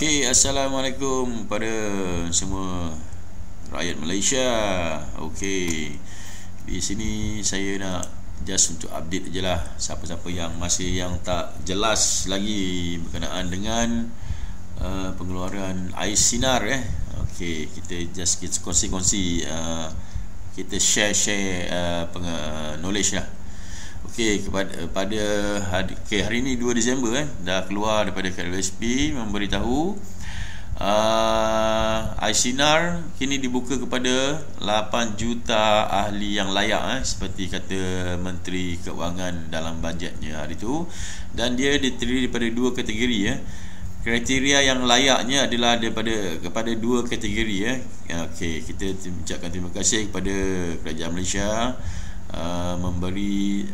Okey, Assalamualaikum pada semua rakyat Malaysia. Okey, di sini saya nak just untuk update je lah siapa-siapa yang masih yang tak jelas lagi berkenaan dengan pengeluaran air sinar. Okey, kita just kongsi-kongsi, kita share knowledge lah. Okey, pada hari ini 2 Disember dah keluar daripada KWSP memberitahu air sinar kini dibuka kepada 8 juta ahli yang layak, seperti kata Menteri Keuangan dalam bajetnya hari itu. Dan dia terdiri daripada 2 kategori. Kriteria yang layaknya adalah kepada 2 kategori. Okey, kita ucapkan terima kasih kepada Kerajaan Malaysia memberi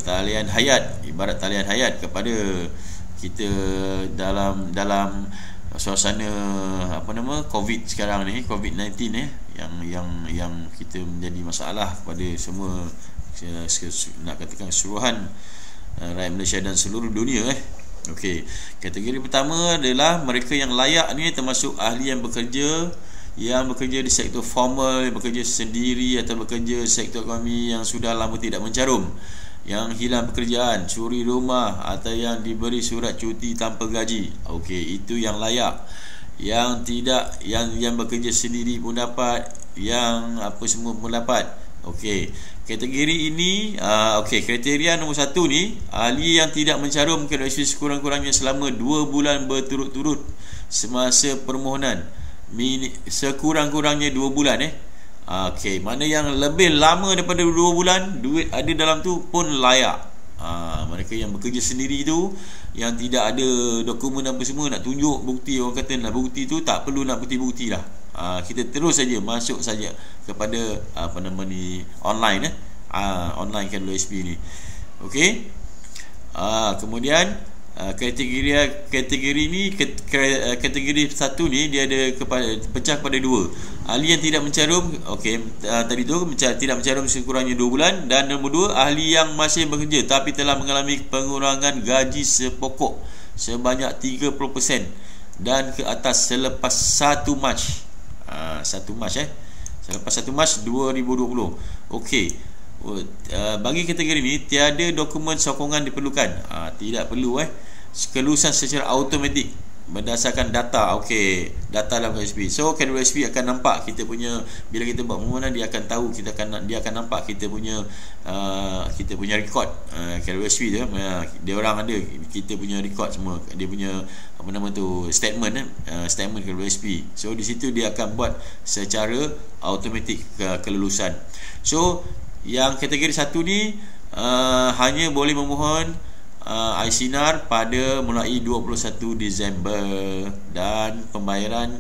talian hayat, ibarat talian hayat kepada kita dalam suasana COVID sekarang ni, COVID-19 yang kita menjadi masalah kepada semua, nak katakan keseluruhan rakyat Malaysia dan seluruh dunia. Okey, kategori pertama adalah mereka yang layak ni termasuk ahli yang bekerja di sektor formal, yang bekerja sendiri atau bekerja sektor ekonomi yang sudah lama tidak mencarum, yang hilang pekerjaan, curi rumah atau yang diberi surat cuti tanpa gaji. Okey, itu yang layak. Yang tidak, yang bekerja sendiri pun dapat, yang apa semua pun dapat. Okey, kategori ini kriteria nombor 1 ni, ahli yang tidak mencarum KWSP sekurang-kurangnya selama 2 bulan berturut-turut semasa permohonan. Sekurang-kurangnya 2 bulan. Okey, mana yang lebih lama daripada 2 bulan, duit ada dalam tu pun layak. Mereka yang bekerja sendiri tu, yang tidak ada dokumen apa semua, nak tunjuk bukti, orang kata nak bukti tu, tak perlu nak bukti-bukti lah. Kita terus saja masuk saja kepada online online KWSP ni. Okey. Kemudian kategori ni, kategori 1 ni dia ada pecah kepada 2. Ahli yang tidak mencarum, tadi tu tidak mencarum sekurangnya 2 bulan, dan nombor 2, ahli yang masih bekerja tapi telah mengalami pengurangan gaji sepokok sebanyak 30% dan ke atas selepas 1 Mac. Selepas 1 Mac 2020. Okey. Bagi kategori ni tiada dokumen sokongan diperlukan. Tidak perlu kelulusan secara automatik berdasarkan data. Okey, data dalam KWSP. So KWSP akan nampak kita punya, bila kita buat permohonan, dia akan tahu, dia akan nampak kita punya record KWSP tu. Dia orang ada kita punya record semua. Dia punya statement KWSP. So di situ dia akan buat secara automatik kelulusan. So yang kategori 1 ni hanya boleh memohon air sinar pada mulai 21 Disember, dan pembayaran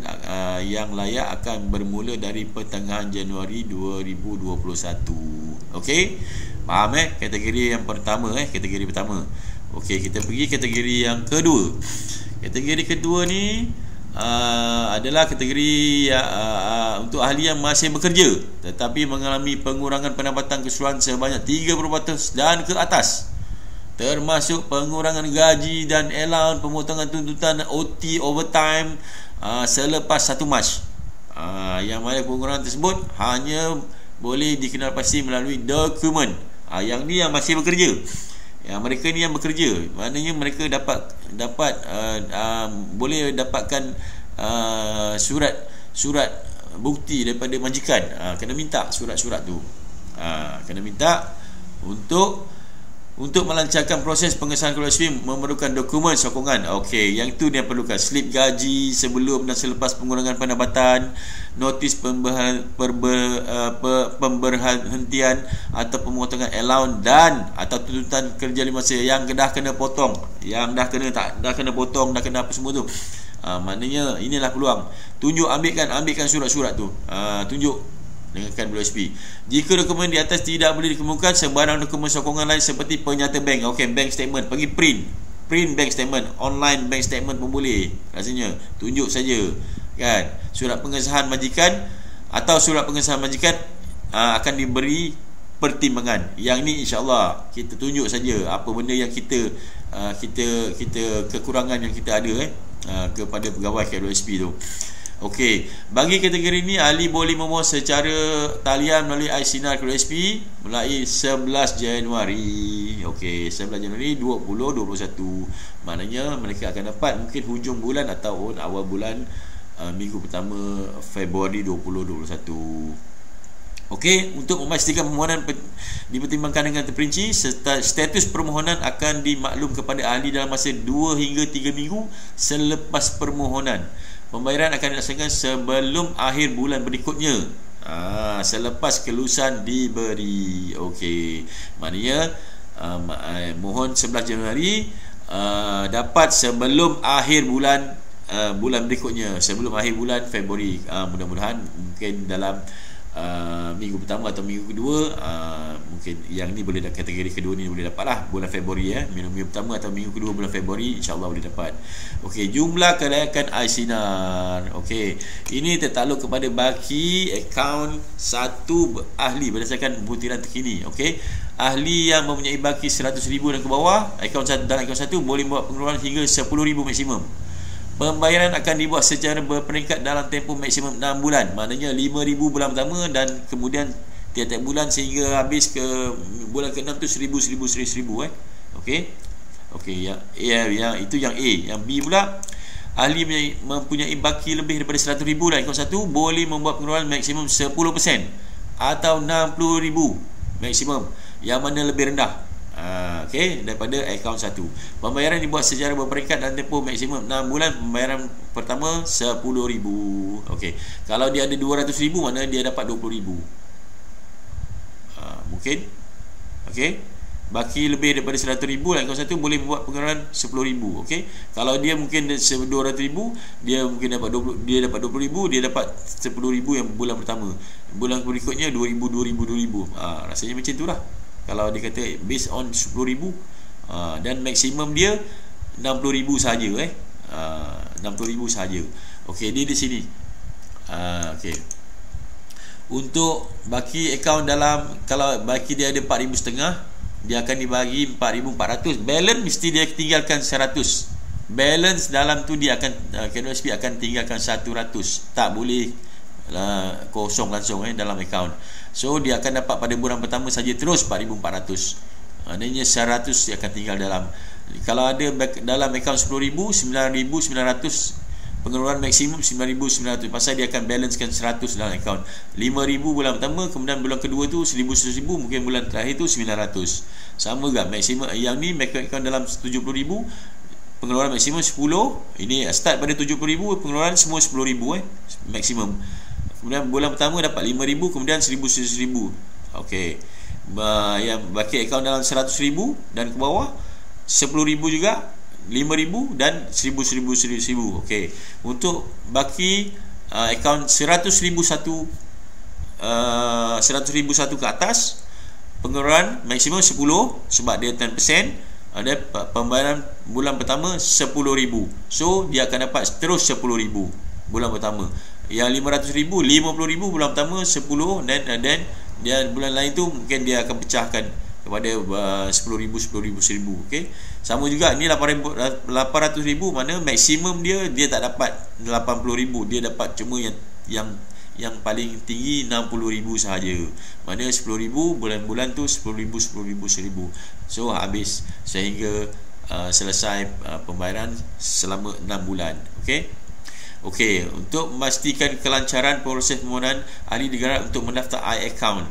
yang layak akan bermula dari pertengahan Januari 2021. Okey, faham kategori yang pertama, kategori pertama. Okey, kita pergi kategori yang kedua. Kategori kedua ni adalah kategori untuk ahli yang masih bekerja tetapi mengalami pengurangan pendapatan keseluruhan sebanyak 30% dan ke atas, termasuk pengurangan gaji dan allowance, pemotongan tuntutan OT overtime selepas 1 Mac. Yang mana pengurangan tersebut hanya boleh dikenal pasti melalui dokumen. Yang ni yang masih bekerja. Mereka ni yang bekerja, maknanya mereka boleh dapatkan surat bukti daripada majikan. Kena minta surat-surat tu. Kena minta untuk melancarkan proses pengesahan KWSP memerlukan dokumen sokongan. Okey, yang itu dia perlukan slip gaji sebelum dan selepas pengurangan pendapatan, notis pemberhentian atau pemotongan allowance dan atau tuntutan kerja 5 masa yang dah kena potong, yang dah kena potong, dah kena apa semua tu. Maknanya inilah peluang. Ambilkan surat-surat tu. Tunjuk dengan KWSP. Jika dokumen di atas tidak boleh dikemukakan, sebarang dokumen sokongan lain seperti penyata bank. Okey, bank statement, pergi print bank statement, online bank statement pun boleh rasanya. Tunjuk saja kan. Surat pengesahan majikan atau surat pengesahan majikan akan diberi pertimbangan. Yang ni insya-Allah kita tunjuk saja apa benda yang kita kekurangan yang kita ada kepada pegawai KWSP tu. Okey, bagi kategori ni ahli boleh memohon secara talian melalui iSinar KWSP mulai 11 Januari. Okey, 11 Januari 2021. Maknanya mereka akan dapat mungkin hujung bulan ataupun awal bulan minggu pertama Februari 2021. Okey, untuk memastikan permohonan dipertimbangkan dengan terperinci, status permohonan akan dimaklum kepada ahli dalam masa 2 hingga 3 minggu selepas permohonan. Pembayaran akan dilaksanakan sebelum akhir bulan berikutnya, selepas kelulusan diberi. Okey, maknanya mohon 11 Januari dapat sebelum akhir bulan berikutnya, sebelum akhir bulan Februari. Mudah-mudahan mungkin dalam minggu pertama atau minggu kedua, mungkin yang ni boleh, kategori kedua ni boleh dapat lah bulan Februari minggu pertama atau minggu kedua bulan Februari, insyaAllah boleh dapat. Okey, jumlah kelayakan iSinar. Okey, ini tertakluk kepada baki akaun satu ahli berdasarkan butiran terkini. Okey, ahli yang mempunyai baki 100,000 dan ke bawah, akaun satu boleh buat pengeluaran hingga 10,000 maksimum. Pembayaran akan dibuat secara berperingkat dalam tempoh maksimum 6 bulan. Maknanya 5,000 bulan pertama dan kemudian tiap-tiap bulan sehingga habis ke bulan ke-6 tu 1,000. Okey. Okey, yang itu yang A. Yang B pula, ahli mempunyai baki lebih daripada 100,000 dan akaun satu boleh membuat pengeluaran maksimum 10% atau 60,000 maksimum, yang mana lebih rendah. Okey, daripada akaun 1. Pembayaran dibuat secara berperingkat dan tempoh maksimum 6 bulan. Pembayaran pertama 10,000. Okey, kalau dia ada 200,000, mana dia dapat 20,000. Mungkin. Okey, baki lebih daripada 100,000 dan akaun 1 boleh membuat pengeluaran 10,000. Okey, kalau dia mungkin 200,000, dia mungkin dapat 20,000, dia dapat 10,000 yang bulan pertama. Bulan berikutnya 2,000. Rasanya macam tu lah. Kalau dia kata based on 10,000, dan maksimum dia 60,000 sahaja. 60,000 sahaja. Okey, dia di sini. Okey, untuk baki akaun dalam, kalau baki dia ada 4,500, dia akan dibagi 4,400. Balance mesti dia tinggalkan 100. Balance dalam tu dia akan, KWSP akan tinggalkan 100. Tak boleh kosong langsung dalam akaun. So dia akan dapat pada bulan pertama saja terus 4,400. Maknanya 100 dia akan tinggal dalam. Kalau ada dalam akaun 10,000, 9,900, pengeluaran maksimum 9,900. Pasal dia akan balancekan 100 dalam akaun. 5,000 bulan pertama, kemudian bulan kedua tu 1,000, mungkin bulan terakhir tu 900. Sama juga maksimum. Yang ni akaun dalam 70,000, pengeluaran maksimum 10. Ini start pada 70,000, pengeluaran semua 10,000 maksimum. Kemudian bulan pertama dapat 5,000, kemudian 1,000. Okey. Yang baki akaun dalam 100,000 dan ke bawah 10,000 juga, 5,000 dan 1,000. Okey. Untuk baki akaun 100,001 ke atas, pengeluaran maksimum 10 sebab dia 10%. Ada pembayaran bulan pertama 10,000. So dia akan dapat terus 10,000 bulan pertama. Yang 500,000, 50,000 bulan pertama 10, dan dia bulan lain tu mungkin dia akan pecahkan kepada 10,000, 10,000. Okey. Sama juga ni 800,000, mana maksimum dia tak dapat 80,000, dia dapat cuma yang paling tinggi 60,000 sahaja. Mana 10,000 bulan-bulan tu 10,000, 10,000. So habis sehingga selesai pembayaran selama 6 bulan. Okey. Okey, untuk memastikan kelancaran proses permohonan, ahli digalak untuk mendaftar iAccount.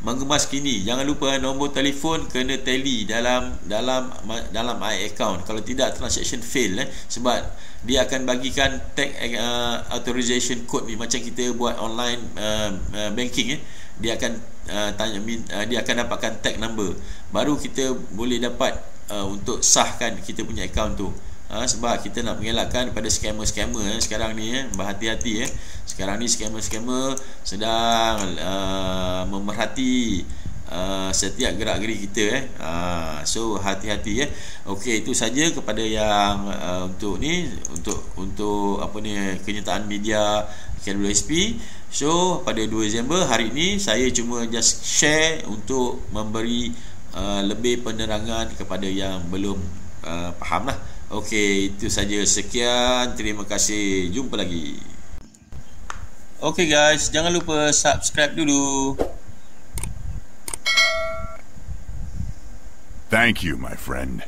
Mengemas kini, jangan lupa nombor telefon kena tally dalam iAccount. Kalau tidak, transaction fail sebab dia akan bagikan tag authorization code ni, macam kita buat online banking dia akan dia akan dapatkan tag number, baru kita boleh dapat untuk sahkan kita punya account tu. Sebab kita nak mengelakkan daripada scammer sekarang ni berhati-hati. Sekarang ni scammer sedang memerhati setiap gerak-geri kita. So hati-hati. Okey, itu saja kepada yang untuk ni, untuk apa ni, kenyataan media KWSP. So pada 2 Disember hari ini saya cuma just share untuk memberi lebih penerangan kepada yang belum faham lah. Okey, itu saja. Sekian, terima kasih. Jumpa lagi. Okey guys, jangan lupa subscribe dulu. Thank you, my friend.